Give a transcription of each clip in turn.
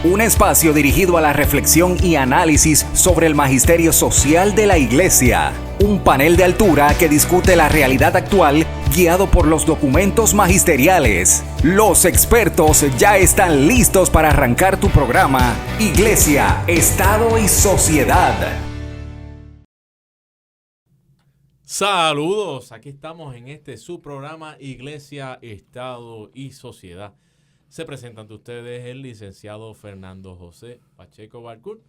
Un espacio dirigido a la reflexión y análisis sobre el magisterio social de la Iglesia. Un panel de altura que discute la realidad actual guiado por los documentos magisteriales. Los expertos ya están listos para arrancar tu programa Iglesia, Estado y Sociedad. Saludos, aquí estamos en su programa Iglesia, Estado y Sociedad. Se presenta ante ustedes el licenciado Fernando José Pacheco Barcourt,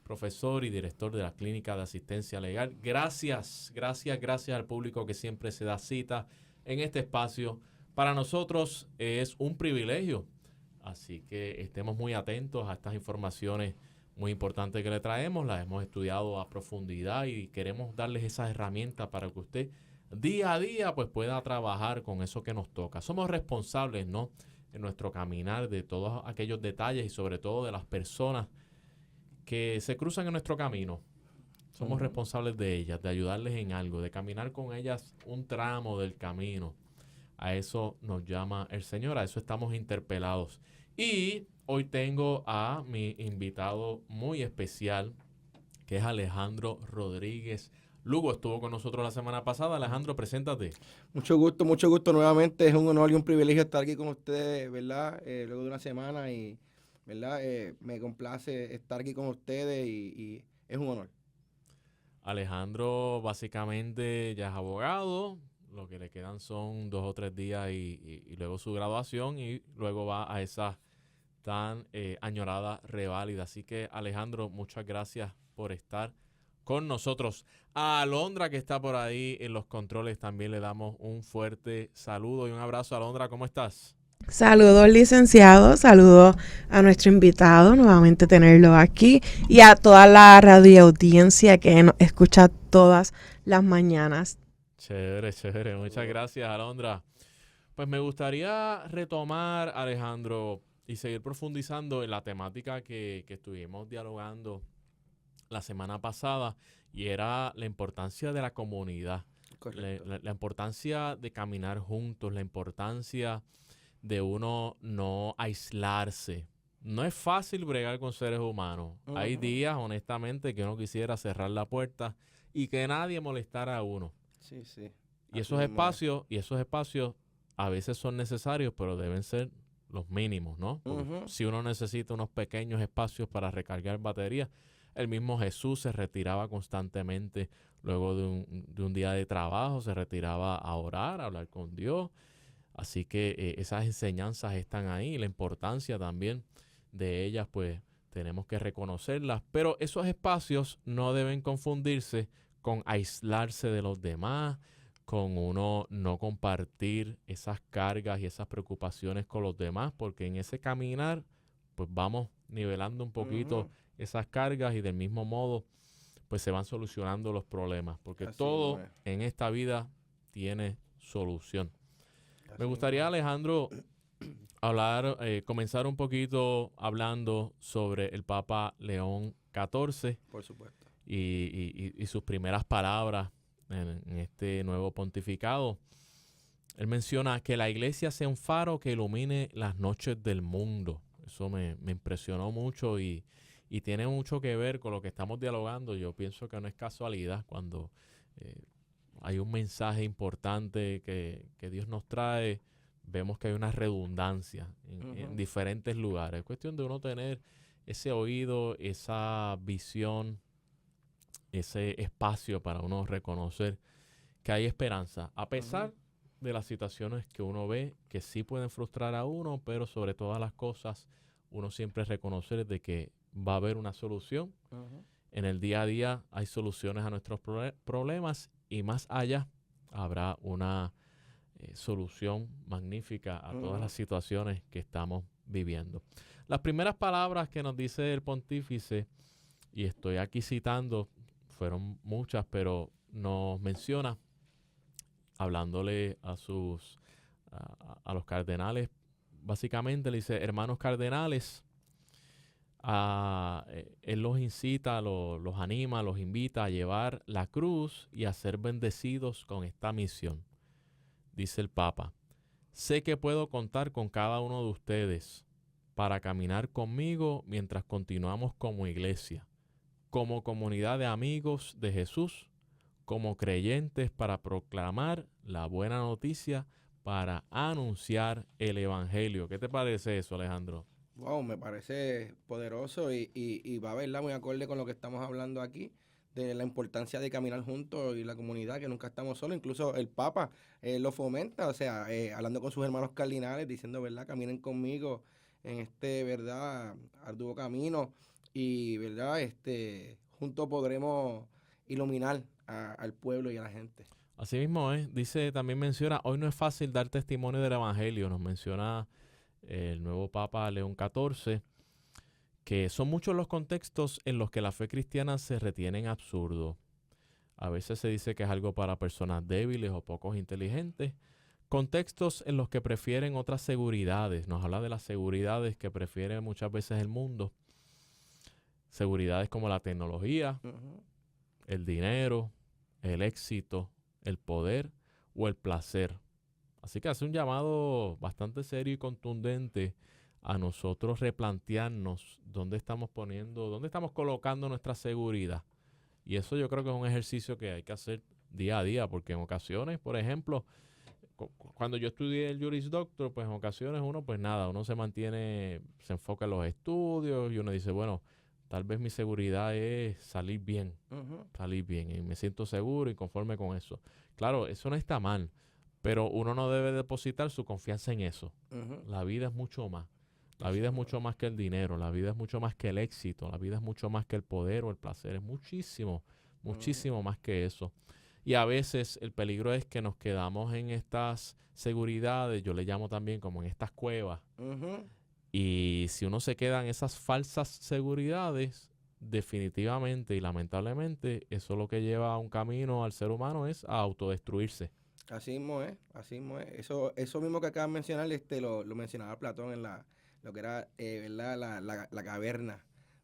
profesor y director de la Clínica de Asistencia Legal. Gracias al público que siempre se da cita en este espacio. Para nosotros es un privilegio, así que estemos muy atentos a estas informaciones muy importantes que le traemos. Las hemos estudiado a profundidad y queremos darles esas herramientas para que usted día a día pues pueda trabajar con eso que nos toca. Somos responsables, ¿no?, en nuestro caminar de todos aquellos detalles y sobre todo de las personas que se cruzan en nuestro camino. Somos responsables de ellas, de ayudarles en algo, de caminar con ellas un tramo del camino. A eso nos llama el Señor, a eso estamos interpelados. Y hoy tengo a mi invitado muy especial, que es Alejandro Rodríguez Lugo. Estuvo con nosotros la semana pasada. Alejandro, preséntate. Mucho gusto nuevamente. Es un honor y un privilegio estar aquí con ustedes, ¿verdad? Luego de una semana y, ¿verdad? Me complace estar aquí con ustedes y es un honor. Alejandro básicamente ya es abogado. Lo que le quedan son 2 o 3 días y luego su graduación y luego va a esa tan añorada reválida. Así que, Alejandro, muchas gracias por estar con nosotros. A Alondra, que está por ahí en los controles, también le damos un fuerte saludo y un abrazo. Alondra, ¿cómo estás? Saludos, licenciado. Saludos a nuestro invitado, nuevamente tenerlo aquí, y a toda la radioaudiencia que nos escucha todas las mañanas. Chévere. Muchas gracias, Alondra. Pues me gustaría retomar, Alejandro, y seguir profundizando en la temática que estuvimos dialogando la semana pasada, y era la importancia de la comunidad. La importancia de caminar juntos, la importancia de uno no aislarse. No es fácil bregar con seres humanos. Hay días, honestamente, que uno quisiera cerrar la puerta y que nadie molestara a uno. Sí. Y esos espacios a veces son necesarios, pero deben ser los mínimos, ¿no? Si uno necesita unos pequeños espacios para recargar baterías, el mismo Jesús se retiraba constantemente luego de un día de trabajo, se retiraba a orar, a hablar con Dios. Así que esas enseñanzas están ahí, la importancia también de ellas, pues tenemos que reconocerlas. Pero esos espacios no deben confundirse con aislarse de los demás, con uno no compartir esas cargas y esas preocupaciones con los demás, porque en ese caminar pues vamos nivelando un poquito esas cargas y del mismo modo pues se van solucionando los problemas, porque así todo en esta vida tiene solución. Me gustaría, Alejandro, comenzar un poquito hablando sobre el Papa León XIV. Por supuesto. Y sus primeras palabras en este nuevo pontificado. Él menciona que la iglesia sea un faro que ilumine las noches del mundo. Eso me impresionó mucho y tiene mucho que ver con lo que estamos dialogando. Yo pienso que no es casualidad cuando hay un mensaje importante que Dios nos trae. Vemos que hay una redundancia en diferentes lugares. Es cuestión de uno tener ese oído, esa visión, ese espacio para uno reconocer que hay esperanza, a pesar de las situaciones que uno ve que sí pueden frustrar a uno, pero sobre todas las cosas uno siempre reconocer de que va a haber una solución. En el día a día hay soluciones a nuestros problemas y más allá habrá una solución magnífica a todas las situaciones que estamos viviendo. Las primeras palabras que nos dice el pontífice, y estoy aquí citando, fueron muchas, pero nos menciona, hablándole a los cardenales, básicamente le dice: hermanos cardenales, él los incita, los anima, los invita a llevar la cruz y a ser bendecidos con esta misión. Dice el Papa: sé que puedo contar con cada uno de ustedes, para caminar conmigo mientras continuamos como iglesia, como comunidad de amigos de Jesús, como creyentes para proclamar la buena noticia, para anunciar el evangelio. ¿Qué te parece eso, Alejandro? Wow, me parece poderoso y va, ¿verdad? Muy acorde con lo que estamos hablando aquí, de la importancia de caminar juntos y la comunidad, que nunca estamos solos. Incluso el Papa lo fomenta, o sea, hablando con sus hermanos cardinales, diciendo, ¿verdad? Caminen conmigo en este, ¿verdad? Arduo camino y, ¿verdad? Juntos podremos iluminar al pueblo y a la gente. Así mismo es. Dice, también menciona, hoy no es fácil dar testimonio del evangelio. Nos menciona el nuevo Papa León XIV, que son muchos los contextos en los que la fe cristiana se retiene en absurdo. A veces se dice que es algo para personas débiles o pocos inteligentes. Contextos en los que prefieren otras seguridades. Nos habla de las seguridades que prefiere muchas veces el mundo. Seguridades como la tecnología, el dinero, el éxito, el poder o el placer. Así que hace un llamado bastante serio y contundente a nosotros replantearnos dónde estamos colocando nuestra seguridad. Y eso yo creo que es un ejercicio que hay que hacer día a día, porque en ocasiones, por ejemplo, cuando yo estudié el Juris Doctor, pues en ocasiones uno se mantiene, se enfoca en los estudios y uno dice, bueno, tal vez mi seguridad es salir bien, y me siento seguro y conforme con eso. Claro, eso no está mal, pero uno no debe depositar su confianza en eso. La vida es mucho más. La vida es mucho más que el dinero, la vida es mucho más que el éxito, la vida es mucho más que el poder o el placer, es muchísimo más que eso. Y a veces el peligro es que nos quedamos en estas seguridades, yo le llamo también como en estas cuevas. Y si uno se queda en esas falsas seguridades, definitivamente y lamentablemente, eso lo que lleva a un camino al ser humano es a autodestruirse. Así mismo es. Eso mismo que acabas de mencionar, lo mencionaba Platón en lo que era, ¿verdad? La caverna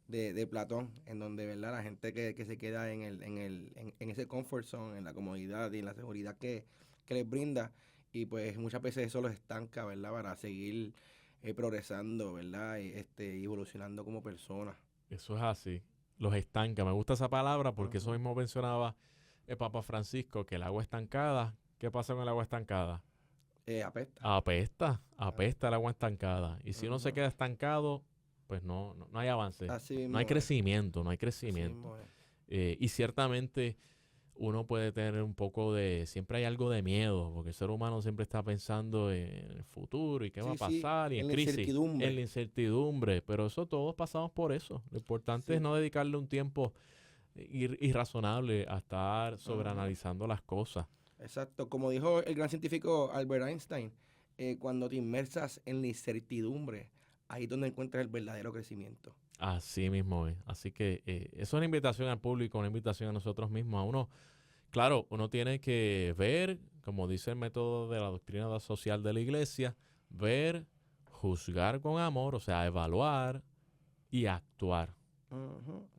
de Platón, en donde, ¿verdad? La gente que se queda en ese comfort zone, en la comodidad y en la seguridad que les brinda, y pues muchas veces eso los estanca, ¿verdad? Para seguir progresando, ¿verdad? Y evolucionando como personas. Eso es así. Los estanca. Me gusta esa palabra porque eso mismo mencionaba el Papa Francisco, que el agua estancada. ¿Qué pasa con el agua estancada? Apesta el agua estancada. Y si uno se queda estancado, pues no hay avance. No hay crecimiento. Y ciertamente uno puede tener un poco siempre hay algo de miedo, porque el ser humano siempre está pensando en el futuro y qué va a pasar y en crisis, en la incertidumbre. Pero eso todos pasamos por eso. Lo importante es no dedicarle un tiempo irrazonable a estar sobreanalizando las cosas. Exacto, como dijo el gran científico Albert Einstein, cuando te inmersas en la incertidumbre, ahí es donde encuentras el verdadero crecimiento. Así mismo es. Así que eso es una invitación al público, una invitación a nosotros mismos. Uno tiene que ver, como dice el método de la doctrina social de la iglesia, ver, juzgar con amor, o sea, evaluar y actuar.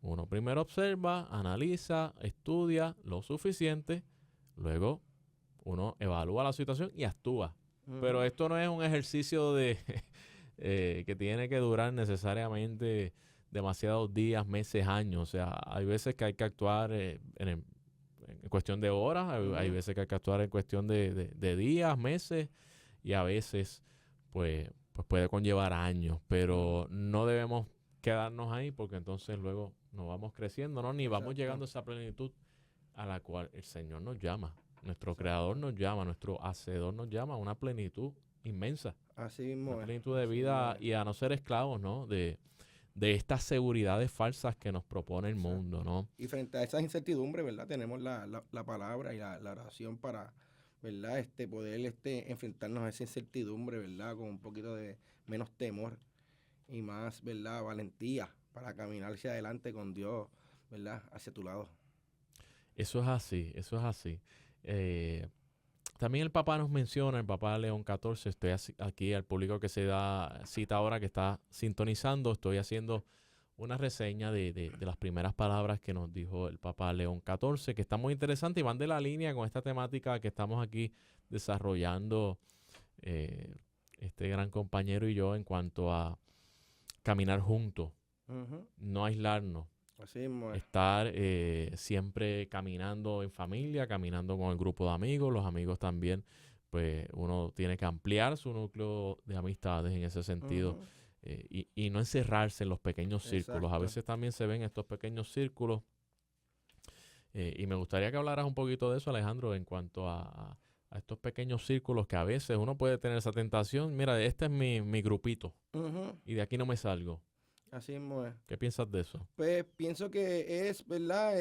Uno primero observa, analiza, estudia lo suficiente, luego uno evalúa la situación y actúa. Pero esto no es un ejercicio que tiene que durar necesariamente demasiados días, meses, años. O sea, hay veces que hay que actuar en cuestión de horas, hay veces que hay que actuar en cuestión de días, meses, y a veces pues puede conllevar años. Pero no debemos quedarnos ahí porque entonces luego no vamos creciendo, ¿no? Ni vamos llegando a esa plenitud a la cual el Señor nos llama. Nuestro Creador nos llama, nuestro Hacedor nos llama a una plenitud inmensa. Así mismo una plenitud de vida y a no ser esclavos, ¿no? De estas seguridades falsas que nos propone el mundo, ¿no? Y frente a esas incertidumbres, ¿verdad? Tenemos la palabra y la oración para, ¿verdad? Poder enfrentarnos a esa incertidumbre, ¿verdad? Con un poquito de menos temor y más, ¿verdad? Valentía para caminar hacia adelante con Dios, ¿verdad? Hacia tu lado. Eso es así. También el Papa nos menciona, el Papa León XIV, estoy aquí al público que se da cita ahora, que está sintonizando, estoy haciendo una reseña de las primeras palabras que nos dijo el Papa León XIV, que está muy interesante y van de la línea con esta temática que estamos aquí desarrollando este gran compañero y yo en cuanto a caminar juntos, Ujú. no aislarnos. Así mismo es. Estar siempre caminando en familia, caminando con el grupo de amigos. Los amigos también, pues uno tiene que ampliar su núcleo de amistades en ese sentido. Ujú. Y no encerrarse en los pequeños círculos. A Exacto. veces también se ven estos pequeños círculos. Y me gustaría que hablaras un poquito de eso, Alejandro, en cuanto a estos pequeños círculos que a veces uno puede tener esa tentación. Mira, este es mi grupito Ujú. y de aquí no me salgo. Así mismo es. ¿Qué piensas de eso? Pues pienso que es, ¿verdad?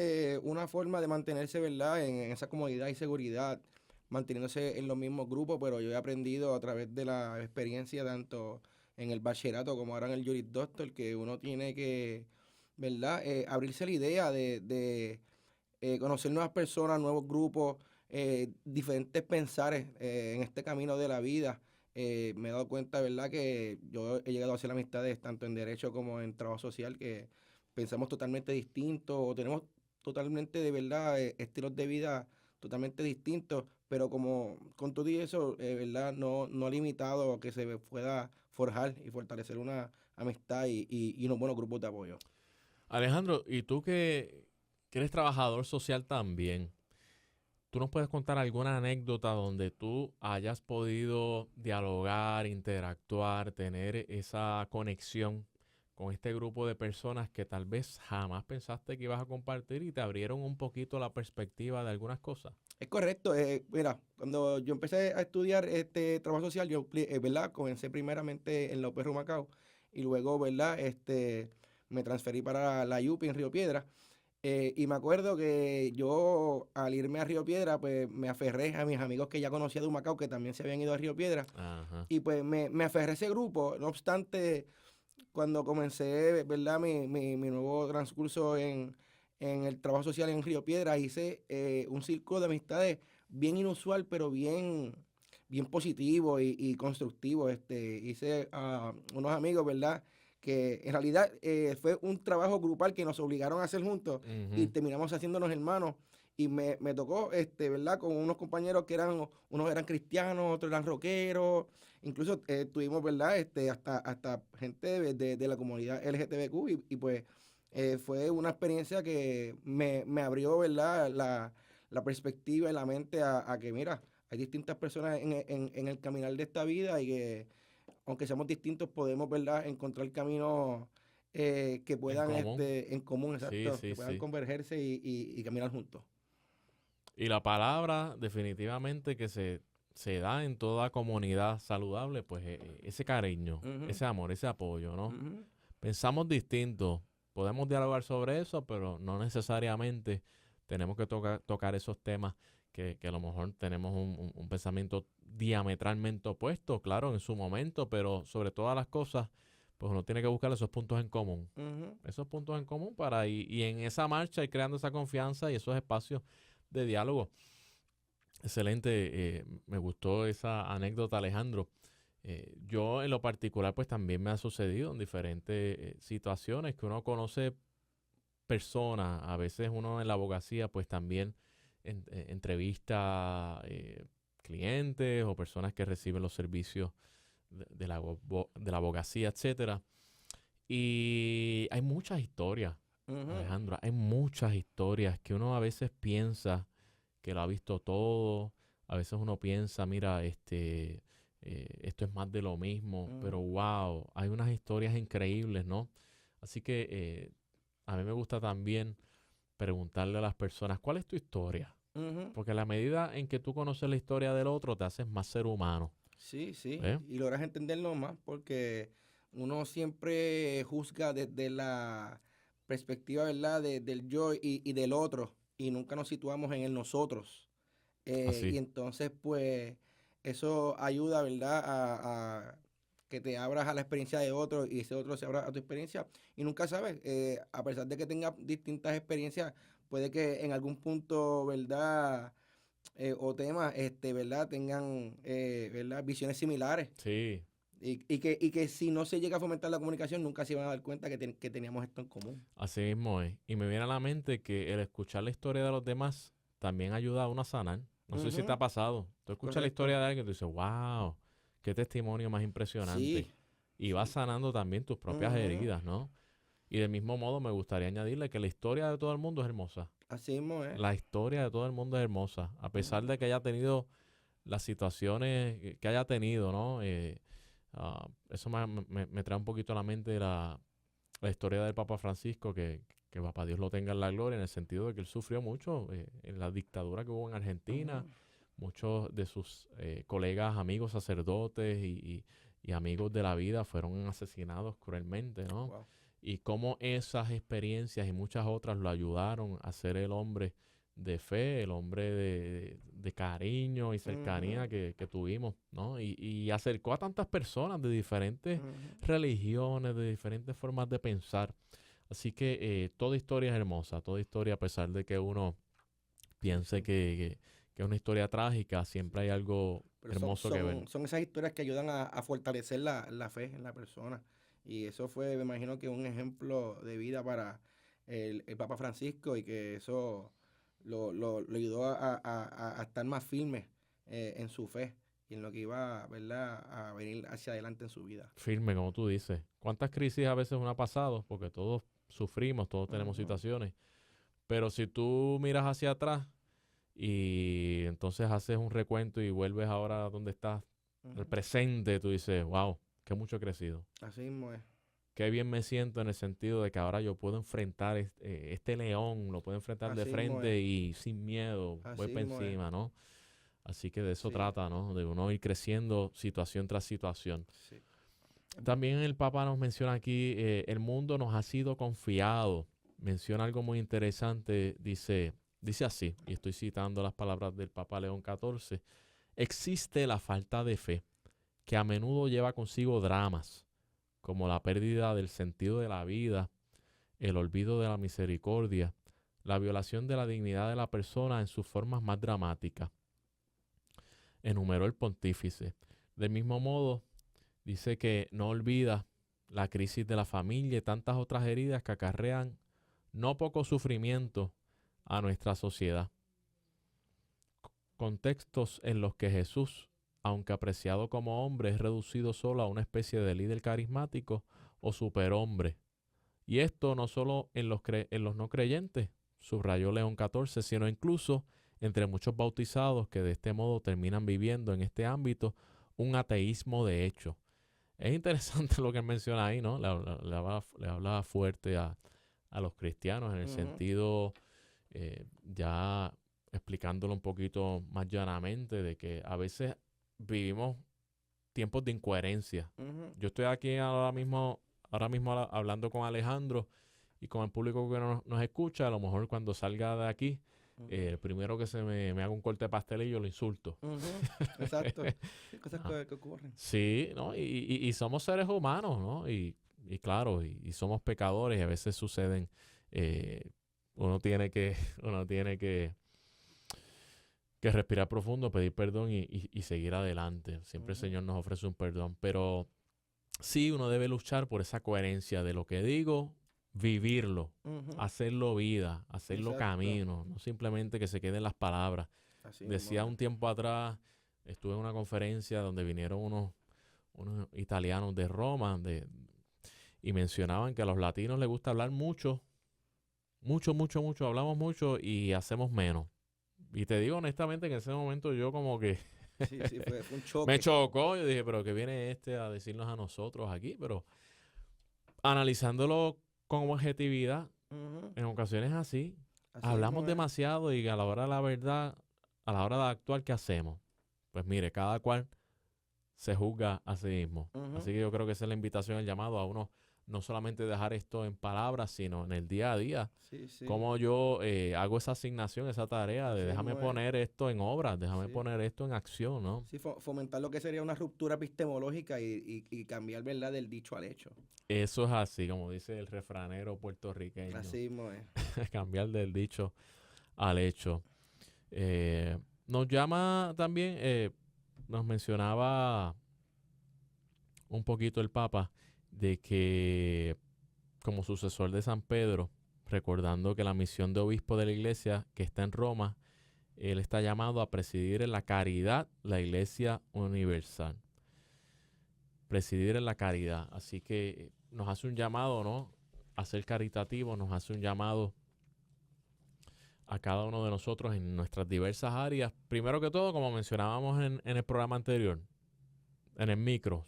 Una forma de mantenerse, ¿verdad? En esa comodidad y seguridad, manteniéndose en los mismos grupos, pero yo he aprendido a través de la experiencia, tanto en el bachillerato como ahora en el Juris Doctor, que uno tiene que, ¿verdad? Abrirse la idea de conocer nuevas personas, nuevos grupos, diferentes pensares en este camino de la vida. Me he dado cuenta, ¿verdad?, que yo he llegado a hacer amistades tanto en derecho como en trabajo social que pensamos totalmente distintos o tenemos totalmente, de verdad, estilos de vida totalmente distintos, pero como con todo y eso, ¿verdad?, no ha limitado a que se pueda forjar y fortalecer una amistad y unos buenos grupos de apoyo. Alejandro, y tú que eres trabajador social también, ¿tú nos puedes contar alguna anécdota donde tú hayas podido dialogar, interactuar, tener esa conexión con este grupo de personas que tal vez jamás pensaste que ibas a compartir y te abrieron un poquito la perspectiva de algunas cosas? Es correcto. Mira, cuando yo empecé a estudiar trabajo social, yo, ¿verdad? Comencé primeramente en la UPR Humacao y luego, ¿verdad? Me transferí para la UPI en Río Piedra. Y me acuerdo que yo, al irme a Río Piedra, pues me aferré a mis amigos que ya conocía de Humacao, que también se habían ido a Río Piedra. Ajá. Y pues me aferré a ese grupo. No obstante, cuando comencé, ¿verdad? Mi nuevo transcurso en el trabajo social en Río Piedra, hice un círculo de amistades bien inusual, pero bien positivo y constructivo. Hice unos amigos, ¿verdad?, que en realidad fue un trabajo grupal que nos obligaron a hacer juntos y Ujú. terminamos haciéndonos hermanos. Y me tocó, ¿verdad?, con unos compañeros que unos eran cristianos, otros eran rockeros. Incluso tuvimos, ¿verdad?, hasta gente de la comunidad LGTBQ y pues fue una experiencia que me abrió, ¿verdad?, la perspectiva y la mente a que, mira, hay distintas personas en el caminar de esta vida y que, aunque seamos distintos, podemos, ¿verdad?, encontrar caminos que En puedan, común. en común, Sí, exacto, sí, que puedan sí. convergerse y caminar juntos. Y la palabra definitivamente que se da en toda comunidad saludable, pues ese cariño, Ujú, ese amor, ese apoyo, ¿no? ujú. Pensamos distinto, podemos dialogar sobre eso, pero no necesariamente tenemos que tocar esos temas que a lo mejor tenemos un pensamiento diametralmente opuesto, claro, en su momento, pero sobre todas las cosas, pues uno tiene que buscar esos puntos en común. Ujú. Esos puntos en común para y en esa marcha ir creando esa confianza y esos espacios de diálogo. Excelente, me gustó esa anécdota, Alejandro. Yo en lo particular, pues también me ha sucedido en diferentes situaciones que uno conoce personas, a veces uno en la abogacía, pues también entrevista clientes o personas que reciben los servicios de la abogacía, etcétera. Y hay muchas historias, Ujú. Alejandro, hay muchas historias que uno a veces piensa que lo ha visto todo. A veces uno piensa, mira, esto es más de lo mismo, pero Ujú. wow, hay unas historias increíbles, ¿no? Así que a mí me gusta también preguntarle a las personas, ¿cuál es tu historia? Ujú. Porque a la medida en que tú conoces la historia del otro, te haces más ser humano, Sí, sí, ¿ves? y logras entenderlo más porque uno siempre juzga desde la perspectiva, ¿verdad?, del yo y del otro, y nunca nos situamos en el nosotros. Y Así. entonces, pues, eso ayuda, ¿verdad?, a que te abras a la experiencia de otro y ese otro se abra a tu experiencia. Y nunca sabes, a pesar de que tengas distintas experiencias, puede que en algún punto, ¿verdad?, o temas, ¿verdad?, tengan, ¿verdad?, visiones similares. Sí, Y que si no se llega a fomentar la comunicación, nunca se iban a dar cuenta que teníamos esto en común. así mismo es. Y me viene a la mente que el escuchar la historia de los demás también ayuda a uno a sanar. No sé si te Ujú. ha pasado. Tú escuchas la Correcto. historia de alguien y tú dices, wow, qué testimonio más Sí, impresionante. y vas sanando también tus propias heridas, ¿no? Y del mismo modo me gustaría añadirle que la historia de todo el mundo es hermosa. Así mismo es. La historia de todo el mundo es hermosa, a pesar de que haya tenido las situaciones que haya tenido, ¿no? Eso me trae un poquito a la mente la historia del Papa Francisco, que Papá Dios lo tenga en la gloria, en el sentido de que él sufrió mucho en la dictadura que hubo en Argentina. Muchos de sus colegas, amigos sacerdotes y amigos de la vida fueron asesinados cruelmente, ¿no? Wow. Y cómo esas experiencias y muchas otras lo ayudaron a ser el hombre de fe, el hombre de cariño y cercanía que tuvimos, ¿no? Y acercó a tantas personas de diferentes religiones, de diferentes formas de pensar. Así que toda historia es hermosa, toda historia, a pesar de que uno piense que es una historia trágica, siempre hay algo hermoso que ver. Son esas historias que ayudan a fortalecer la fe en la persona. Y eso fue, me imagino que un ejemplo de vida para el Papa Francisco, y que eso lo ayudó a estar más firme en su fe y en lo que iba, ¿verdad?, a venir hacia adelante en su vida. Firme, como tú dices. ¿Cuántas crisis a veces uno ha pasado? Porque todos sufrimos, todos tenemos situaciones. Pero si tú miras hacia atrás y entonces haces un recuento y vuelves ahora donde estás, el presente, tú dices, wow, qué mucho he crecido. Así mismo es. Qué bien me siento en el sentido de que ahora yo puedo enfrentar este león, lo puedo enfrentar Así de mismo frente y sin miedo, voy Así para mismo encima, ¿no? Así que de eso Sí. trata, ¿no? De uno ir creciendo situación tras situación. Sí. También el Papa nos menciona aquí, el mundo nos ha sido confiado. Menciona algo muy interesante, dice así, y estoy citando las palabras del Papa León XIV: existe la falta de fe, que a menudo lleva consigo dramas, como la pérdida del sentido de la vida, el olvido de la misericordia, la violación de la dignidad de la persona en sus formas más dramáticas. Enumeró el pontífice. Del mismo modo, dice que no olvida la crisis de la familia y tantas otras heridas que acarrean no poco sufrimiento a nuestra sociedad. Contextos en los que Jesús, aunque apreciado como hombre, es reducido solo a una especie de líder carismático o superhombre. Y esto no solo en los no creyentes, subrayó León XIV, sino incluso entre muchos bautizados que de este modo terminan viviendo en este ámbito un ateísmo de hecho. Es interesante lo que menciona ahí, ¿no? Le habla fuerte a los cristianos en el sentido, ya explicándolo un poquito más llanamente, de que a veces vivimos tiempos de incoherencia. Yo estoy aquí ahora mismo hablando con Alejandro y con el público que nos escucha. A lo mejor cuando salga de aquí, el primero que se me haga un corte de pastel y yo lo insulto. Exacto. Cosas que ocurren. Sí, ¿no? Y somos seres humanos, ¿no? Y claro, y somos pecadores y a veces suceden. Uno tiene que respirar profundo, pedir perdón y seguir adelante. Siempre el Señor nos ofrece un perdón. Pero sí, uno debe luchar por esa coherencia de lo que digo, vivirlo, hacerlo vida, hacerlo camino, no simplemente que se queden las palabras. Así Decía mismo. un tiempo atrás, estuve en una conferencia donde vinieron unos italianos de Roma y mencionaban que a los latinos les gusta hablar mucho, hablamos mucho y hacemos menos. Y te digo honestamente que en ese momento yo como que Sí, fue un choque. me chocó. Yo dije, pero ¿qué viene a decirnos a nosotros aquí? Pero analizándolo con objetividad, en ocasiones así hablamos demasiado y a la hora de la verdad, a la hora de actuar, ¿qué hacemos? Pues mire, cada cual se juzga a sí mismo. Así que yo creo que esa es la invitación, el llamado a uno, no solamente dejar esto en palabras, sino en el día a día. Sí. Cómo yo hago esa asignación, esa tarea de déjame poner esto en obra, déjame poner esto en acción, ¿no? Sí, fomentar lo que sería una ruptura epistemológica y cambiar, ¿verdad?, del dicho al hecho. Eso es así, como dice el refranero puertorriqueño. Así mismo es. Cambiar del dicho al hecho. Nos llama también, nos mencionaba un poquito el Papa de que como sucesor de San Pedro, recordando que la misión de obispo de la iglesia que está en Roma, él está llamado a presidir en la caridad la iglesia universal. presidir en la caridad. Así que nos hace un llamado, ¿no?, a ser caritativo, nos hace un llamado a cada uno de nosotros en nuestras diversas áreas. Primero que todo, como mencionábamos en el programa anterior, en el micro,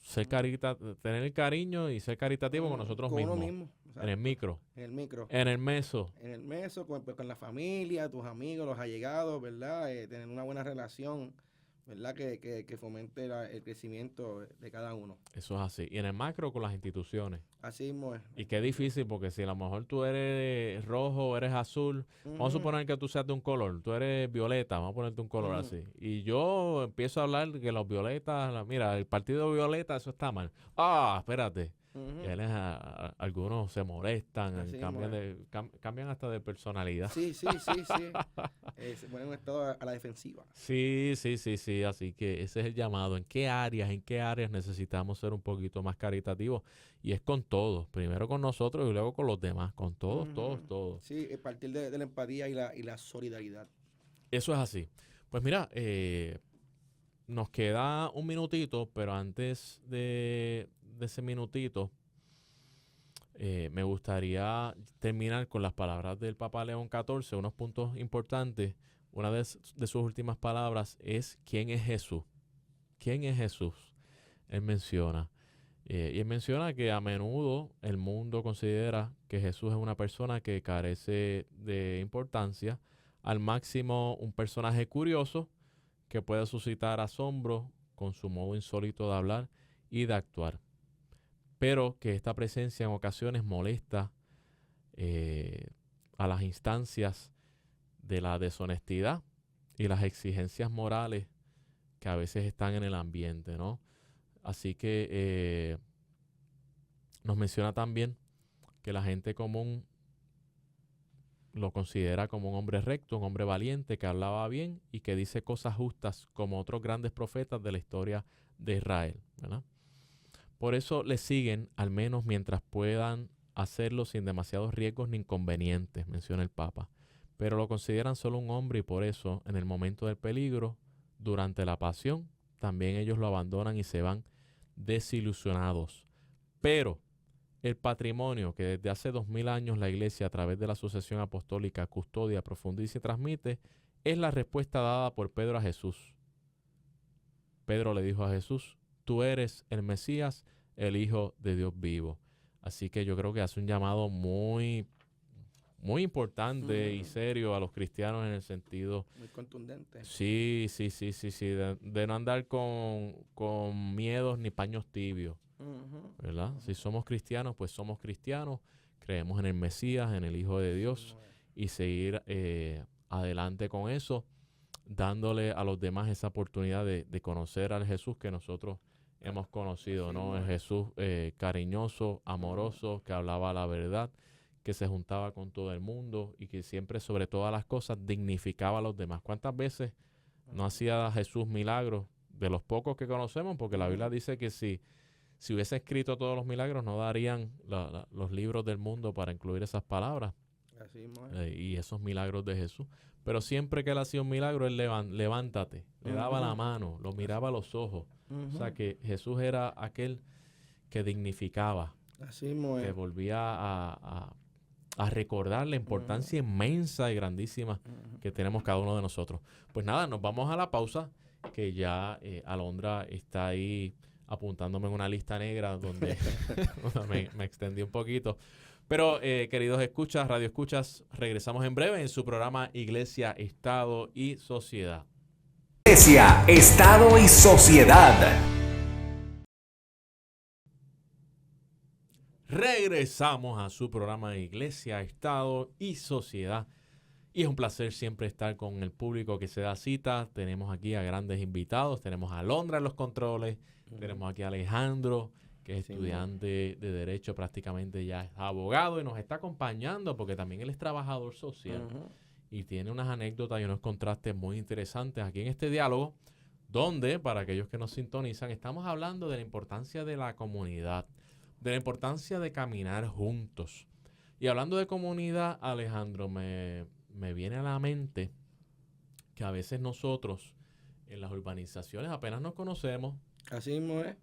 tener el cariño y ser caritativo con nosotros con mismos. uno mismo. En el micro. En el micro. En el meso. En el meso, con la familia, tus amigos, los allegados, ¿verdad? Tener una buena relación, ¿verdad? Que fomente el crecimiento de cada uno. Eso es así. Y en el macro con las instituciones. Así mismo es. Y qué difícil, porque si a lo mejor tú eres rojo, eres azul, vamos a suponer que tú seas de un color, tú eres violeta, vamos a ponerte un color así. Y yo empiezo a hablar de que los violetas, mira, el partido violeta, eso está mal. Espérate. Y algunos se molestan, cambian hasta de personalidad. Sí. Se ponen en un estado a la defensiva. Sí. Así que ese es el llamado. ¿En qué áreas necesitamos ser un poquito más caritativos? Y es con todos. Primero con nosotros y luego con los demás. Con todos. Sí, partir de la empatía y la solidaridad. Eso es así. Pues mira, nos queda un minutito, pero antes de ese minutito, me gustaría terminar con las palabras del Papa León XIV, unos puntos importantes. Una de sus últimas palabras es ¿quién es Jesús? ¿Quién es Jesús? Él menciona. Y él menciona que a menudo el mundo considera que Jesús es una persona que carece de importancia, al máximo un personaje curioso que puede suscitar asombro con su modo insólito de hablar y de actuar, pero que esta presencia en ocasiones molesta a las instancias de la deshonestidad y las exigencias morales que a veces están en el ambiente, ¿no? Así que nos menciona también que la gente común lo considera como un hombre recto, un hombre valiente, que hablaba bien y que dice cosas justas como otros grandes profetas de la historia de Israel, ¿verdad? Por eso le siguen, al menos mientras puedan hacerlo sin demasiados riesgos ni inconvenientes, menciona el Papa. Pero lo consideran solo un hombre y por eso, en el momento del peligro, durante la pasión, también ellos lo abandonan y se van desilusionados. Pero el patrimonio que desde hace 2000 años la Iglesia, a través de la sucesión apostólica, custodia, profundiza y transmite, es la respuesta dada por Pedro a Jesús. Pedro le dijo a Jesús: tú eres el Mesías, el Hijo de Dios vivo. Así que yo creo que hace un llamado muy importante y serio a los cristianos en el sentido... Muy contundente. Sí, de no andar con miedos ni paños tibios, ¿verdad? Si somos cristianos, pues somos cristianos, creemos en el Mesías, en el Hijo de Dios, y seguir adelante con eso, dándole a los demás esa oportunidad de conocer al Jesús que nosotros hemos conocido, ¿no? El Jesús cariñoso, amoroso, que hablaba la verdad, que se juntaba con todo el mundo y que siempre, sobre todas las cosas, dignificaba a los demás. ¿Cuántas veces no hacía Jesús milagros? De los pocos que conocemos, porque la Biblia dice que si hubiese escrito todos los milagros, no darían los libros del mundo para incluir esas palabras. Así y esos milagros de Jesús. Pero siempre que él hacía un milagro, él levántate, le daba la mano, lo miraba a los ojos. O sea que Jesús era aquel que dignificaba, que volvía a recordar la importancia inmensa y grandísima que tenemos cada uno de nosotros. Pues nada, nos vamos a la pausa, que ya Alondra está ahí apuntándome en una lista negra donde me extendí un poquito. Pero, queridos escuchas, radio escuchas, regresamos en breve en su programa Iglesia, Estado y Sociedad. Iglesia, Estado y Sociedad. Regresamos a su programa Iglesia, Estado y Sociedad. Y es un placer siempre estar con el público que se da cita. Tenemos aquí a grandes invitados. Tenemos a Alondra en los controles. Tenemos aquí a Alejandro, que es estudiante de Derecho, prácticamente ya es abogado y nos está acompañando porque también él es trabajador social. Y tiene unas anécdotas y unos contrastes muy interesantes aquí en este diálogo, donde, para aquellos que nos sintonizan, estamos hablando de la importancia de la comunidad, de la importancia de caminar juntos. Y hablando de comunidad, Alejandro, me viene a la mente que a veces nosotros en las urbanizaciones apenas nos conocemos. Así mismo es.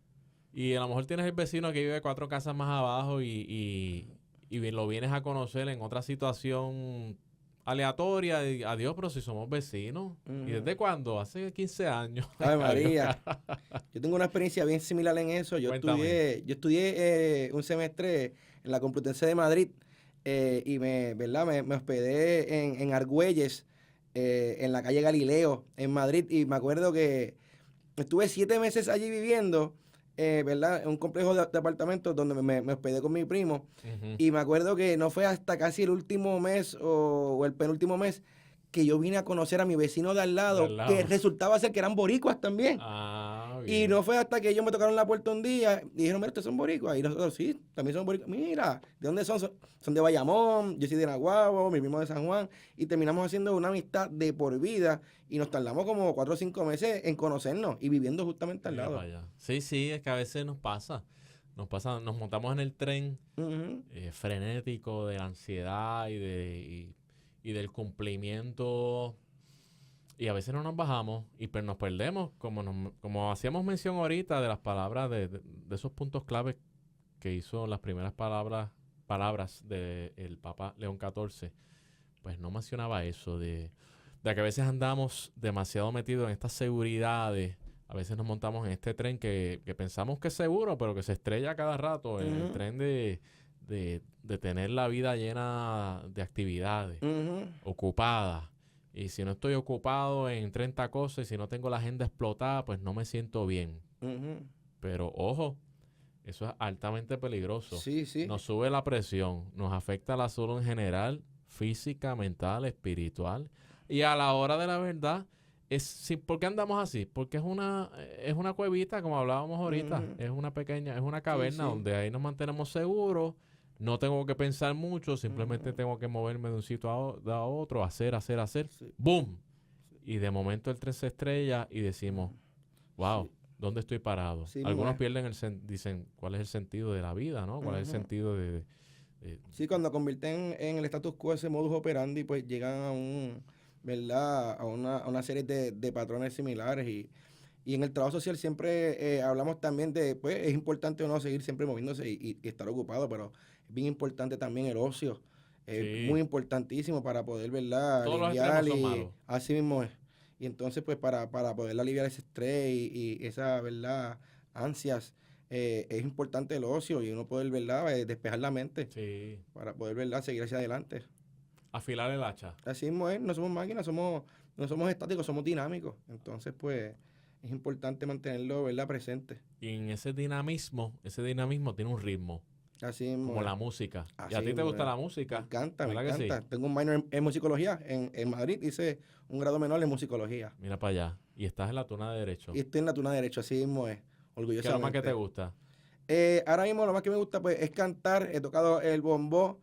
Y a lo mejor tienes el vecino que vive 4 casas más abajo y lo vienes a conocer en otra situación aleatoria. Y, adiós, pero si somos vecinos. ¿Y desde cuándo? Hace 15 años. Ay, María. Yo tengo una experiencia bien similar en eso. Yo estudié un semestre en la Complutense de Madrid y me hospedé en Argüelles, en la calle Galileo, en Madrid. Y me acuerdo que estuve 7 meses allí viviendo, ¿verdad? En un complejo de apartamentos donde me hospedé con mi primo. Ujú. Y me acuerdo que no fue hasta casi el último mes o el penúltimo mes que yo vine a conocer a mi vecino de al lado, que resultaba ser que eran boricuas también. Ah, Y bien. no fue hasta que ellos me tocaron la puerta un día y dijeron, mira, ustedes son boricuas. Y nosotros, sí, también somos boricuas. Mira, ¿de dónde son? Son de Bayamón, yo soy de Naguabo, mi primo de San Juan. Y terminamos haciendo una amistad de por vida y nos tardamos como 4 o 5 meses en conocernos y viviendo justamente al Mira lado. para allá. Sí, es que a veces nos pasa. Nos montamos en el tren Ujú. frenético de la ansiedad y del cumplimiento. Y a veces no nos bajamos y nos perdemos, como hacíamos mención ahorita de las palabras, de esos puntos claves que hizo las primeras palabras del Papa León XIV. Pues no mencionaba eso, de que a veces andamos demasiado metidos en estas seguridades. A veces nos montamos en este tren que pensamos que es seguro, pero que se estrella cada rato. En el tren de tener la vida llena de actividades, ocupadas. Y si no estoy ocupado en 30 cosas y si no tengo la agenda explotada, pues no me siento bien. Pero ojo, eso es altamente peligroso. Sí, sí. Nos sube la presión, nos afecta la salud en general, física, mental, espiritual. Y a la hora de la verdad, ¿por qué andamos así? Porque es una cuevita, como hablábamos ahorita. Es una caverna donde ahí nos mantenemos seguros. No tengo que pensar mucho, simplemente tengo que moverme de un sitio a otro, hacer. Sí. ¡Boom! Y de momento el tren se estrella y decimos, wow, ¿dónde estoy parado? Sí, Algunos pierden dicen, ¿cuál es el sentido de la vida, no? ¿Cuál es el sentido de Sí, cuando convierten en el status quo ese modus operandi, pues llegan a ¿verdad? A una serie de patrones similares y en el trabajo social siempre hablamos también de, pues es importante o no seguir siempre moviéndose y estar ocupado, pero es bien importante también el ocio, Sí. muy importantísimo para poder, ¿verdad? Todos los Aliviar extremos son y malos. así mismo es. Y entonces, pues para poder aliviar ese estrés y esa, ¿verdad? Ansias, es importante el ocio y uno poder, ¿verdad? Despejar la mente Sí. para poder, ¿verdad? Seguir hacia adelante. Afilar el hacha. Así mismo es, no somos máquinas, no somos estáticos, somos dinámicos. Entonces, pues, es importante mantenerlo, ¿verdad? Presente. Y en ese dinamismo tiene un ritmo, Así mismo como es. la música. ¿Y Así a ti te mismo gusta es. la música? Me encanta, me ¿Verdad que encanta. sí? Tengo un minor en musicología en Madrid, hice un grado menor en musicología. Mira para allá. Y estás en la tuna de derecho. Y estoy en la tuna de derecho, así mismo es, ¿Qué es orgullosamente. lo más que te gusta? Ahora mismo lo más que me gusta, pues, es cantar. He tocado el bombó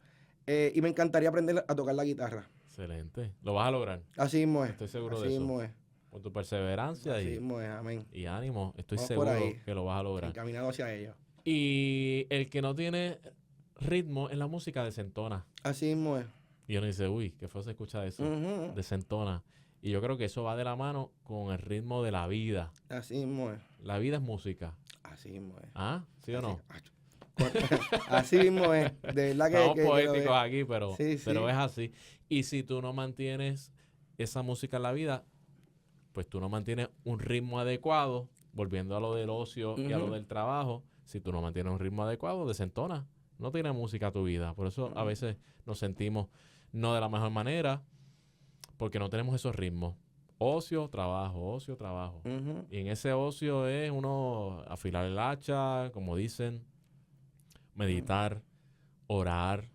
y me encantaría aprender a tocar la guitarra. Excelente. Lo vas a lograr. Así mismo es. Estoy seguro así de eso. mismo es. Con tu perseverancia Así mismo es, amén. y ánimo, estoy Vamos seguro por ahí. que lo vas a lograr. Encaminado hacia ello. Y el que no tiene ritmo en la música desentona. Así mismo es. Y uno dice, uy, qué fue se escucha eso. Ujú. Desentona. Y yo creo que eso va de la mano con el ritmo de la vida. Así mismo es. La vida es música. Así mismo es. ¿Ah? ¿Sí o no? Así mismo es. De verdad que. Estamos que lo poéticos veo. aquí, pero Sí, sí. es así. Y si tú no mantienes esa música en la vida, pues tú no mantienes un ritmo adecuado, volviendo a lo del ocio y a lo Ujú. del trabajo. Si tú no mantienes un ritmo adecuado, desentona. No tiene música tu vida. Por eso a veces nos sentimos no de la mejor manera, porque no tenemos esos ritmos. Ocio, trabajo, ocio, trabajo. Ujú. Y en ese ocio es uno afilar el hacha, como dicen, meditar, orar,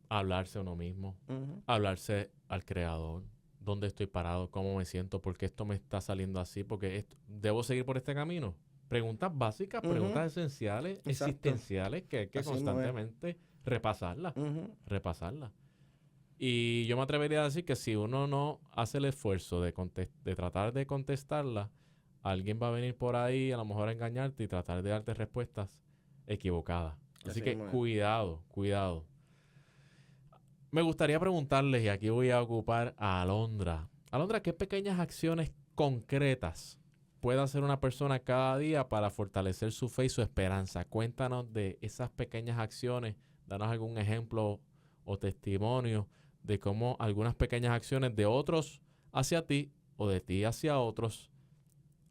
hablarse a uno mismo, Ujú. hablarse al creador. ¿Dónde estoy parado? ¿Cómo me siento? ¿Por qué esto me está saliendo así? ¿Porque debo seguir por este camino? Preguntas básicas, Ujú. preguntas esenciales, Exacto. existenciales, que hay que Así mismo es. constantemente repasarlas. Ujú. Y yo me atrevería a decir que si uno no hace el esfuerzo de tratar de contestarla, alguien va a venir por ahí a lo mejor a engañarte y tratar de darte respuestas equivocadas. Así Así que mismo es. cuidado. Me gustaría preguntarles, y aquí voy a ocupar a Alondra. Alondra, ¿qué pequeñas acciones concretas puede hacer una persona cada día para fortalecer su fe y su esperanza? Cuéntanos de esas pequeñas acciones, danos algún ejemplo o testimonio de cómo algunas pequeñas acciones de otros hacia ti o de ti hacia otros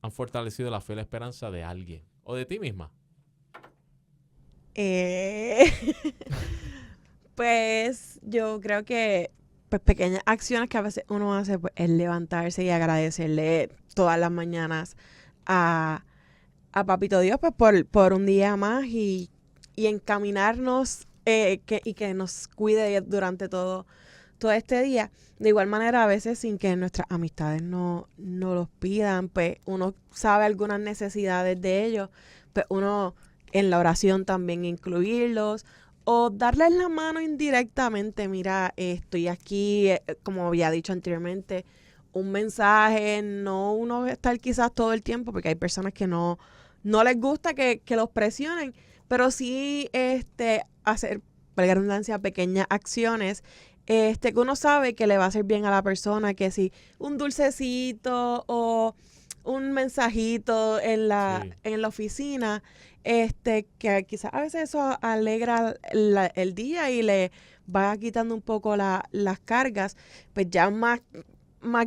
han fortalecido la fe y la esperanza de alguien o de ti misma. Pues yo creo que pues, pequeñas acciones que a veces uno hace pues, es levantarse y agradecerle todas las mañanas a Papito Dios pues, por un día más y encaminarnos y que nos cuide durante todo este día. De igual manera, a veces sin que nuestras amistades no los pidan, pues uno sabe algunas necesidades de ellos, pues uno en la oración también incluirlos o darles la mano indirectamente. Mira, estoy aquí, como había dicho anteriormente, un mensaje, no uno estar quizás todo el tiempo, porque hay personas que no les gusta que los presionen, pero sí hacer, valga la redundancia, pequeñas acciones que uno sabe que le va a hacer bien a la persona, que si un dulcecito o un mensajito en la oficina, que quizás a veces eso alegra el día y le va quitando un poco las cargas, pues ya más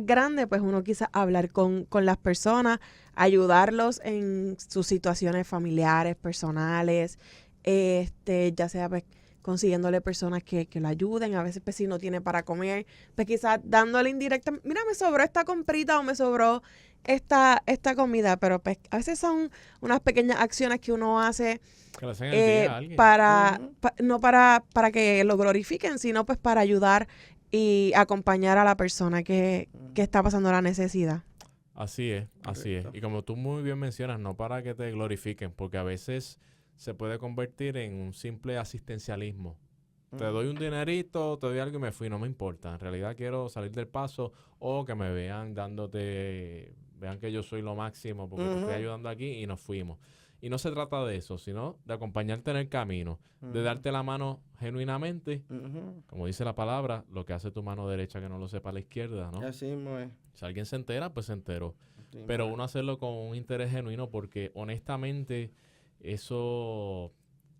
grande, pues uno quizás hablar con las personas, ayudarlos en sus situaciones familiares, personales, ya sea pues consiguiéndole personas que lo ayuden. A veces pues si no tiene para comer, pues quizás dándole indirecta, mira, me sobró esta comprita o me sobró esta comida, pero pues a veces son unas pequeñas acciones que uno hace Que le hacen el día a alguien. no para que lo glorifiquen, sino pues para ayudar y acompañar a la persona que está pasando la necesidad. Así es, así es. Y como tú muy bien mencionas, no para que te glorifiquen, porque a veces se puede convertir en un simple asistencialismo. Te doy un dinerito, te doy algo y me fui, no me importa. En realidad quiero salir del paso o que me vean vean que yo soy lo máximo porque te estoy ayudando aquí y nos fuimos. Y no se trata de eso, sino de acompañarte en el camino, de darte la mano genuinamente, como dice la palabra, lo que hace tu mano derecha que no lo sepa la izquierda, ¿no? Así mismo es. Si alguien se entera, pues se enteró. Sí, pero uno hacerlo con un interés genuino porque honestamente eso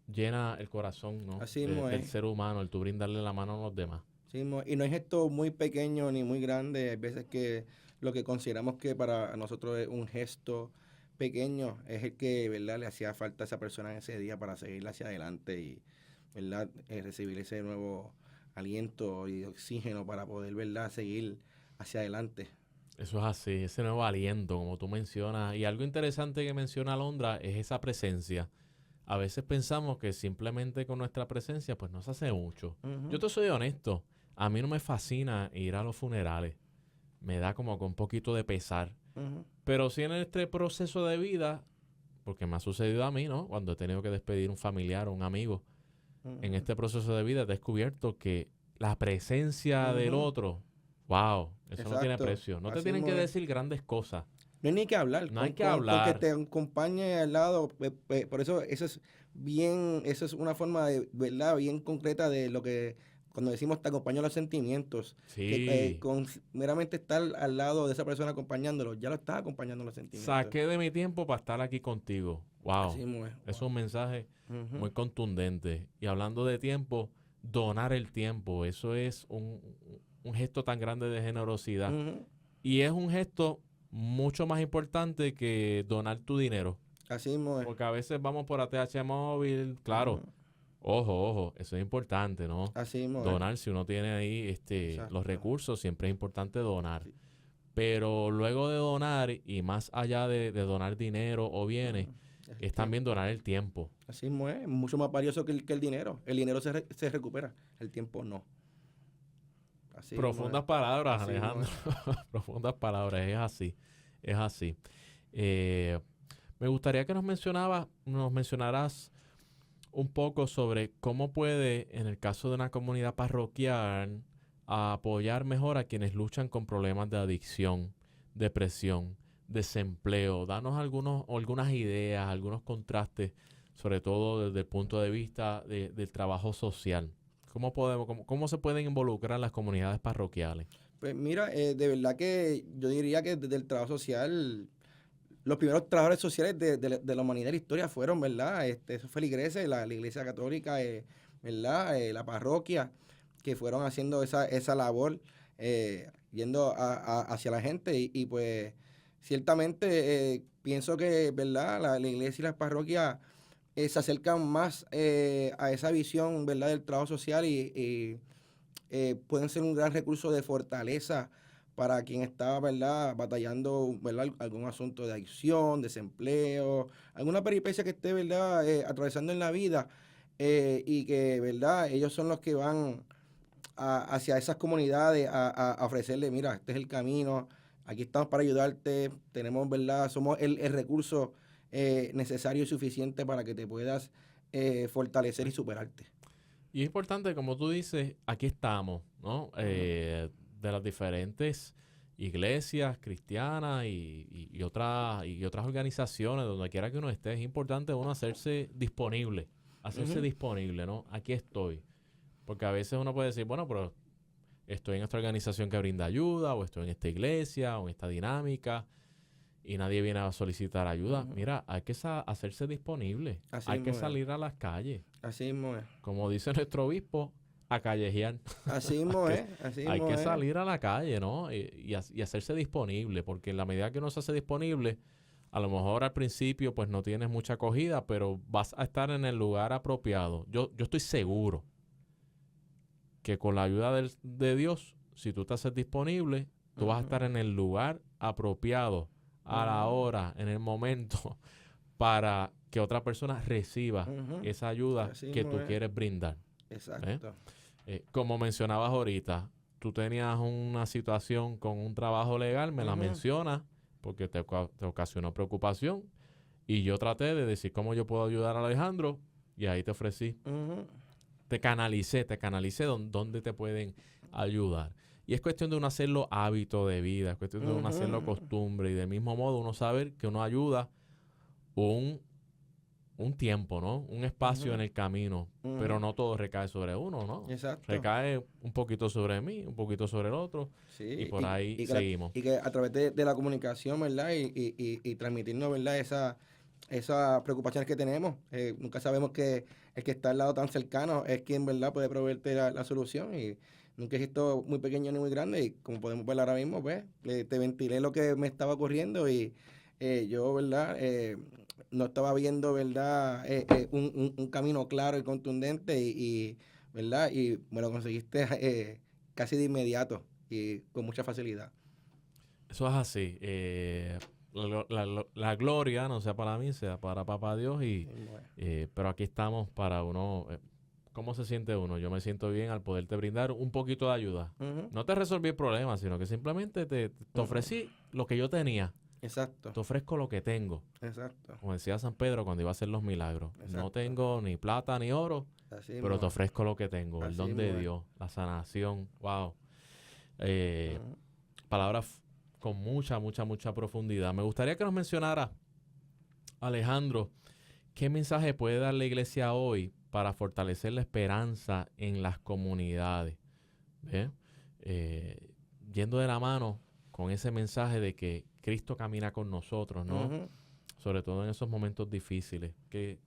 llena el corazón, ¿no? Así mismo del es. ser humano, el tú brindarle la mano a los demás. Sí, y no es esto muy pequeño ni muy grande. Hay veces que lo que consideramos que para nosotros es un gesto pequeño es el que, ¿verdad?, le hacía falta a esa persona en ese día para seguir hacia adelante y, ¿verdad?, recibir ese nuevo aliento y oxígeno para poder, ¿verdad?, seguir hacia adelante. Eso es así, ese nuevo aliento, como tú mencionas. Y algo interesante que menciona Alondra es esa presencia. A veces pensamos que simplemente con nuestra presencia pues no se hace mucho. Yo te soy honesto, a mí no me fascina ir a los funerales. Me da como con un poquito de pesar. Pero sí en este proceso de vida, porque me ha sucedido a mí, ¿no? Cuando he tenido que despedir un familiar o un amigo, en este proceso de vida he descubierto que la presencia del otro, wow, eso no tiene precio. No te tienen que decir grandes cosas. No hay ni que hablar. No hay que hablar. Con que te acompañe al lado. Por eso eso es una forma de, ¿verdad?, bien concreta de lo que cuando decimos te acompaño los sentimientos. Sí. Que, con meramente estar al lado de esa persona acompañándolo, ya lo estás acompañando los sentimientos. Saqué de mi tiempo para estar aquí contigo. Wow. Así es. Es un mensaje muy contundente. Y hablando de tiempo, donar el tiempo. Eso es un gesto tan grande de generosidad. Y es un gesto mucho más importante que donar tu dinero. Así mismo es. Porque a veces vamos por ATH móvil, claro. Ojo, eso es importante, ¿no? Así mismo donar, si uno tiene ahí los recursos, siempre es importante donar. Sí. Pero luego de donar, y más allá de donar dinero o bienes, es también donar el tiempo. Así mismo es, mucho más valioso que el dinero. El dinero se recupera, el tiempo no. Así profundas palabras, así Alejandro. Profundas palabras, es así. Me gustaría que nos mencionaras un poco sobre cómo puede, en el caso de una comunidad parroquial, apoyar mejor a quienes luchan con problemas de adicción, depresión, desempleo. Danos algunas ideas, algunos contrastes, sobre todo desde el punto de vista del trabajo social. ¿Cómo se pueden involucrar las comunidades parroquiales? Pues mira, de verdad que yo diría que desde el trabajo social los primeros trabajadores sociales de la humanidad de la historia fueron, ¿verdad? Esos feligreses, la Iglesia Católica, ¿verdad? La parroquia, que fueron haciendo esa labor, yendo hacia la gente. Y pues, ciertamente, pienso que, ¿verdad? La iglesia y las parroquias se acercan más a esa visión, ¿verdad? Del trabajo social y pueden ser un gran recurso de fortaleza para quien está, ¿verdad?, batallando, ¿verdad?, algún asunto de adicción, desempleo, alguna peripecia que esté, ¿verdad?, atravesando en la vida, y que, ¿verdad?, ellos son los que van hacia esas comunidades a ofrecerle, mira, este es el camino, aquí estamos para ayudarte, tenemos, ¿verdad?, somos el recurso necesario y suficiente para que te puedas fortalecer y superarte. Y es importante, como tú dices, aquí estamos, ¿no? De las diferentes iglesias cristianas y otras organizaciones, donde quiera que uno esté, es importante uno hacerse disponible, ¿no? Aquí estoy. Porque a veces uno puede decir, bueno, pero estoy en esta organización que brinda ayuda, o estoy en esta iglesia, o en esta dinámica, y nadie viene a solicitar ayuda. Mira, hay que hacerse disponible. Hay que salir a las calles. Así mismo es. Como dice nuestro obispo, a callejear. Así mismo es. Hay que salir a la calle, ¿no? Y hacerse disponible, porque en la medida que uno se hace disponible, a lo mejor al principio pues no tienes mucha acogida, pero vas a estar en el lugar apropiado. Yo estoy seguro que con la ayuda de Dios, si tú te haces disponible, tú vas a estar en el lugar apropiado, a la hora, en el momento, para que otra persona reciba esa ayuda que tú quieres brindar. Exacto. Como mencionabas ahorita, tú tenías una situación con un trabajo legal, me la mencionas porque te ocasionó preocupación, y yo traté de decir cómo yo puedo ayudar a Alejandro, y ahí te ofrecí. Te canalicé dónde te pueden ayudar. Y es cuestión de uno hacerlo hábito de vida, es cuestión de uno hacerlo costumbre, y del mismo modo uno saber que uno ayuda un tiempo, ¿no? Un espacio en el camino, pero no todo recae sobre uno, ¿no? Exacto. Recae un poquito sobre mí, un poquito sobre el otro, sí, y por ahí seguimos. Y que a través de la comunicación, ¿verdad? Y transmitirnos, ¿verdad? Esas preocupaciones que tenemos. Nunca sabemos que el que está al lado tan cercano es quien, ¿verdad?, puede proveerte la solución. Y nunca he visto muy pequeño ni muy grande. Y como podemos ver ahora mismo, pues, te ventilé lo que me estaba ocurriendo, y yo, ¿verdad?, no estaba viendo, ¿verdad?, un camino claro y contundente, y ¿verdad?, y me lo conseguiste casi de inmediato y con mucha facilidad. Eso es así. La gloria no sea para mí, sea para Papá Dios, pero aquí estamos para uno. ¿Cómo se siente uno? Yo me siento bien al poderte brindar un poquito de ayuda. No te resolví el problema, sino que simplemente te ofrecí lo que yo tenía. Exacto. Te ofrezco lo que tengo. Exacto. Como decía San Pedro cuando iba a hacer los milagros. Exacto. No tengo ni plata ni oro, pero te ofrezco lo que tengo. El don de Dios, la sanación. Wow. Palabras con mucha profundidad. Me gustaría que nos mencionara, Alejandro, ¿qué mensaje puede dar la iglesia hoy para fortalecer la esperanza en las comunidades? Yendo de la mano con ese mensaje de que Cristo camina con nosotros, ¿no? Sobre todo en esos momentos difíciles. ¿Qué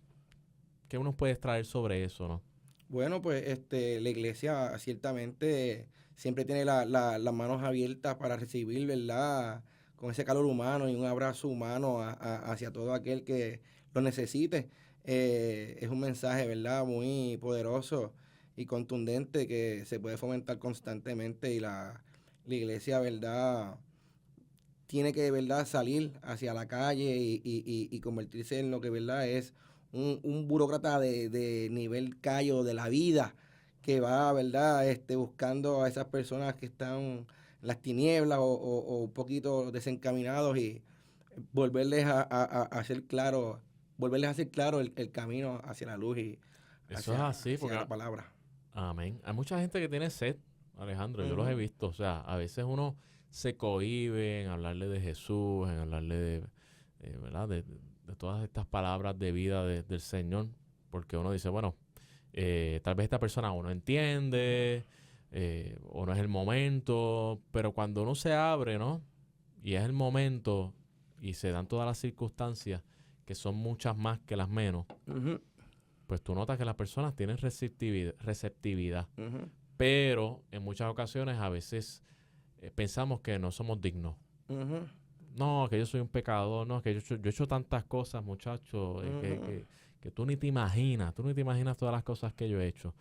uno puede traer sobre eso, no? Bueno, pues la iglesia ciertamente siempre tiene las manos abiertas para recibir, ¿verdad?, con ese calor humano y un abrazo humano hacia todo aquel que lo necesite. Es un mensaje, ¿verdad?, muy poderoso y contundente que se puede fomentar constantemente, y la iglesia, ¿verdad?, tiene que, ¿verdad?, salir hacia la calle y convertirse en lo que, ¿verdad?, es un burócrata de nivel callo de la vida, que va, ¿verdad?, buscando a esas personas que están en las tinieblas o un poquito desencaminados, y volverles a hacer claro, el camino hacia la luz y eso es así, hacia porque la palabra. Amén. Hay mucha gente que tiene sed, Alejandro, yo los he visto. O sea, a veces uno se cohíbe en hablarle de Jesús, en hablarle de ¿verdad?, de todas estas palabras de vida del Señor, porque uno dice, bueno, tal vez esta persona o no entiende, o no es el momento, pero cuando uno se abre, ¿no?, y es el momento, y se dan todas las circunstancias, que son muchas más que las menos, Ujú, pues tú notas que las personas tienen receptividad. ujú, Pero en muchas ocasiones a veces pensamos que no somos dignos. ujú, No, que yo soy un pecador, no, que yo he hecho tantas cosas, muchachos, ujú. que tú ni te imaginas todas las cosas que yo he hecho.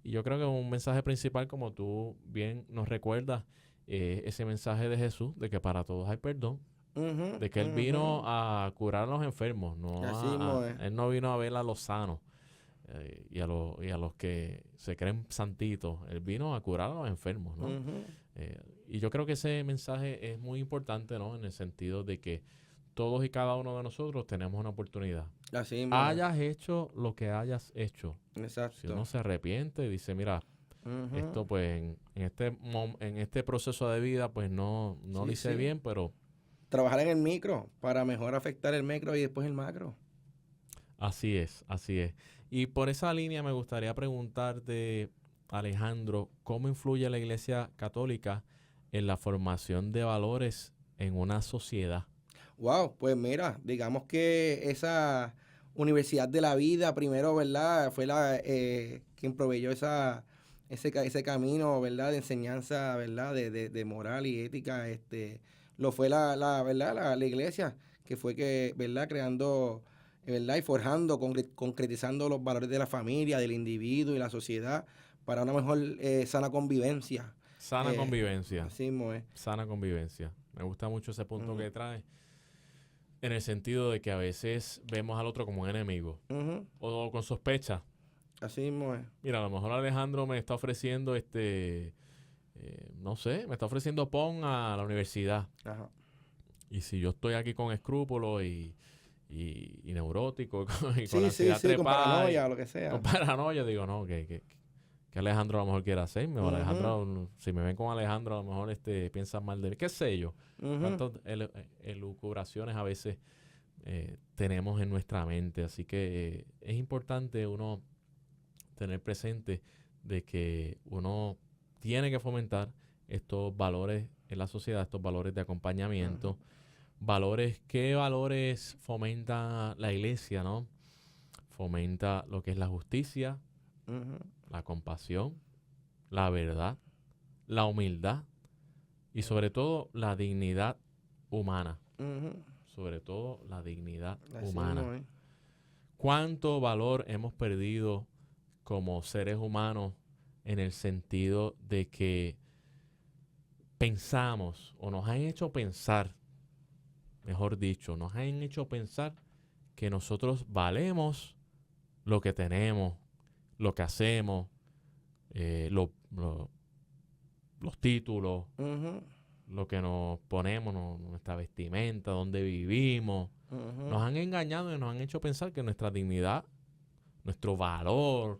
Y yo creo que un mensaje principal, como tú bien nos recuerdas, ese mensaje de Jesús, de que para todos hay perdón, Ujú, de que Él vino ujú. a curar a los enfermos, no Así mismo es. Él no vino a ver a los sanos y a los que se creen santitos. Él vino a curar a los enfermos, ¿no? Ujú. Y yo creo que ese mensaje es muy importante, ¿no? En el sentido de que todos y cada uno de nosotros tenemos una oportunidad. Así mismo es. Hayas hecho lo que hayas hecho. Si Exacto. uno se arrepiente y dice, mira, Ujú. esto pues en este proceso de vida pues no Sí, lo hice sí. bien, pero Trabajar en el micro para mejor afectar el macro y después el macro. así es, así es. Y por esa línea me gustaría preguntarte, Alejandro, ¿cómo influye la Iglesia Católica en la formación de valores en una sociedad? Wow, pues mira, digamos que esa Universidad de la Vida primero, ¿verdad? Fue la quien proveyó ese camino, ¿verdad? De enseñanza, ¿verdad? De moral y ética, lo fue ¿verdad? La iglesia, que fue que, ¿verdad? Creando, ¿verdad? Y forjando, concretizando los valores de la familia, del individuo y la sociedad para una mejor sana convivencia. Sana convivencia, Así mismo es. sana convivencia. Me gusta mucho ese punto Ujú, que trae, en el sentido de que a veces vemos al otro como un enemigo ujú, o con sospecha. así mismo es. Mira, a lo mejor Alejandro me está ofreciendo no sé, me está ofreciendo PON a la universidad. Ajá. Y si yo estoy aquí con escrúpulos y neurótico y con Sí, la sí, ansiedad sí, con trepada paranoia o lo que sea. con paranoia, digo, no, que Alejandro a lo mejor quiere hacerme. O Ujú, Alejandro, si me ven con Alejandro, a lo mejor piensan mal de mí. ¿Qué sé yo? ujú. Cuántas elucubraciones a veces tenemos en nuestra mente. Así que es importante uno tener presente de que uno tiene que fomentar estos valores en la sociedad, estos valores de acompañamiento. Ujú. ¿Qué valores fomenta la iglesia, no? Fomenta lo que es la justicia, Ujú, la compasión, la verdad, la humildad y sobre todo la dignidad humana. ujú. Sobre todo la dignidad Así humana. mismo es. ¿Cuánto valor hemos perdido como seres humanos en el sentido de que pensamos o nos han hecho pensar, mejor dicho, nos han hecho pensar que nosotros valemos lo que tenemos, lo que hacemos, los títulos, Ujú, lo que nos ponemos, nuestra vestimenta, dónde vivimos. ujú. Nos han engañado y nos han hecho pensar que nuestra dignidad, nuestro valor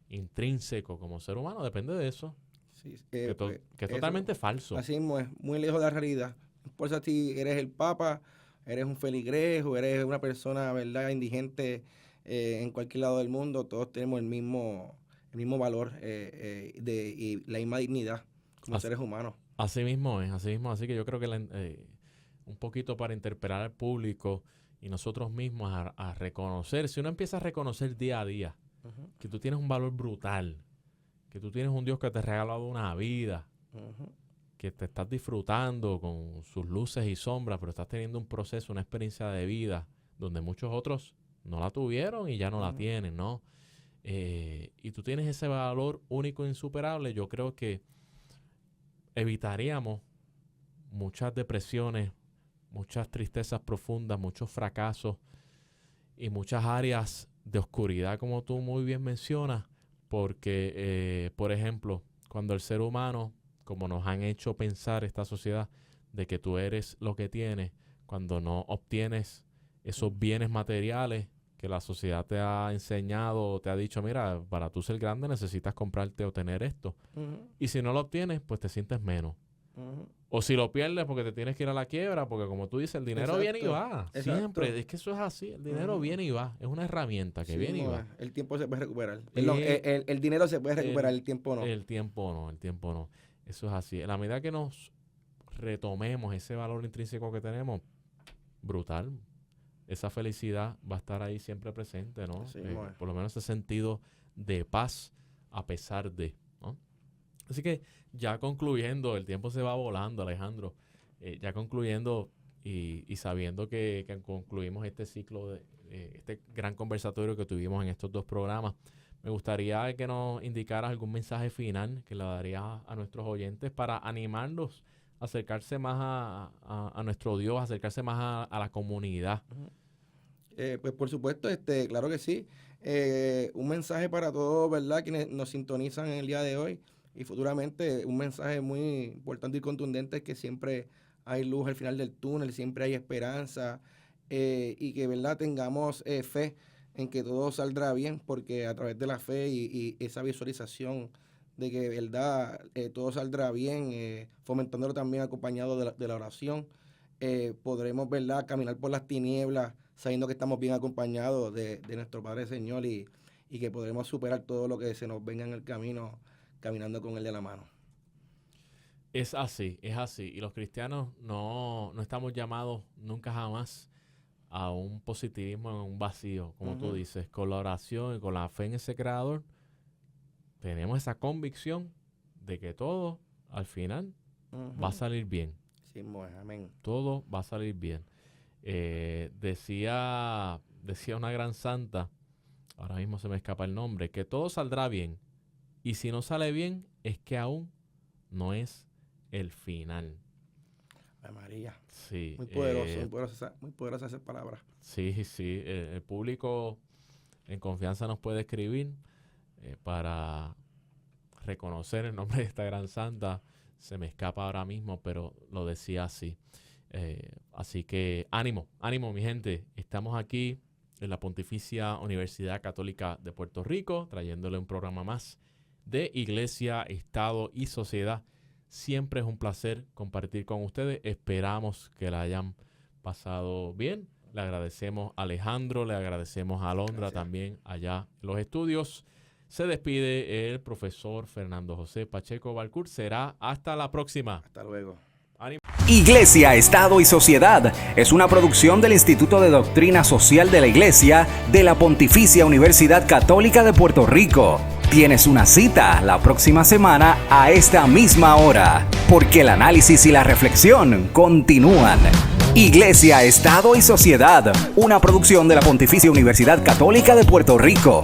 intrínseco como ser humano depende de eso, Sí, que es eso, totalmente falso. así mismo es, muy lejos de la realidad. Por eso si eres el papa, eres un feligrejo, eres una persona, ¿verdad?, indigente en cualquier lado del mundo, todos tenemos el mismo valor y la misma dignidad como Así, seres humanos. así mismo es, así mismo. Así que yo creo que un poquito para interpelar al público y nosotros mismos a reconocer, si uno empieza a reconocer día a día Ujú, que tú tienes un valor brutal, que tú tienes un Dios que te ha regalado una vida, ujú, que te estás disfrutando con sus luces y sombras, pero estás teniendo un proceso, una experiencia de vida donde muchos otros no la tuvieron y ya no la ujú. tienen, ¿no? Y tú tienes ese valor único e insuperable, yo creo que evitaríamos muchas depresiones, muchas tristezas profundas, muchos fracasos y muchas áreas de oscuridad, como tú muy bien mencionas, porque, por ejemplo, cuando el ser humano, como nos han hecho pensar esta sociedad, de que tú eres lo que tienes, cuando no obtienes esos bienes materiales que la sociedad te ha enseñado, te ha dicho, mira, para tú ser grande necesitas comprarte o tener esto. Ujú, Y si no lo obtienes, pues te sientes menos. ujú. O si lo pierdes porque te tienes que ir a la quiebra, porque como tú dices, el dinero viene y Exacto, va. exacto. Siempre, es que eso es así. El dinero Ujú. viene y va. Es una herramienta que Sí, viene y mismo va. es. El tiempo se puede recuperar. Perdón, Eh, el dinero se puede recuperar, el, el tiempo no. el tiempo no, el tiempo no. Eso es así. A la medida que nos retomemos ese valor intrínseco que tenemos, brutal. Esa felicidad va a estar ahí siempre presente, ¿no? Sí, Por lo menos ese sentido de paz a pesar de, ¿no? Así que ya concluyendo, el tiempo se va volando, Alejandro. Ya concluyendo y sabiendo que concluimos este ciclo, este gran conversatorio que tuvimos en estos 2 programas, me gustaría que nos indicaras algún mensaje final que le darías a nuestros oyentes para animarlos a acercarse más a nuestro Dios, acercarse más a la comunidad. Pues por supuesto, claro que sí. Un mensaje para todos, ¿verdad?, quienes nos sintonizan en el día de hoy y futuramente. Un mensaje muy importante y contundente es que siempre hay luz al final del túnel, siempre hay esperanza, y que, ¿verdad?, tengamos fe en que todo saldrá bien, porque a través de la fe y esa visualización de que, ¿verdad?, todo saldrá bien, fomentándolo también acompañado de la oración, podremos, ¿verdad?, caminar por las tinieblas sabiendo que estamos bien acompañados de nuestro Padre Señor y que podremos superar todo lo que se nos venga en el camino, caminando con Él de la mano. Es así, es así. Y los cristianos no estamos llamados nunca jamás a un positivismo en un vacío, como tú dices. Con la oración y con la fe en ese Creador, tenemos esa convicción de que todo, al final, va a salir bien. Sí, amén. Todo va a salir bien. Decía una gran santa, ahora mismo se me escapa el nombre, que todo saldrá bien. Y si no sale bien, es que aún no es el final. Ay, María. Sí. Muy poderosa esas palabras. Sí. El público en confianza nos puede escribir para reconocer el nombre de esta gran santa. Se me escapa ahora mismo, pero lo decía así. Así que ánimo, mi gente. Estamos aquí en la Pontificia Universidad Católica de Puerto Rico, trayéndole un programa más de Iglesia, Estado y Sociedad. Siempre es un placer compartir con ustedes. Esperamos que la hayan pasado bien. Le agradecemos a Alejandro, le agradecemos a Alondra también allá en los estudios. Se despide el profesor Fernando José Pacheco Valcourt. Será hasta la próxima. Hasta luego. ¡Ánimo! Iglesia, Estado y Sociedad es una producción del Instituto de Doctrina Social de la Iglesia de la Pontificia Universidad Católica de Puerto Rico. Tienes una cita la próxima semana a esta misma hora, porque el análisis y la reflexión continúan. Iglesia, Estado y Sociedad, una producción de la Pontificia Universidad Católica de Puerto Rico.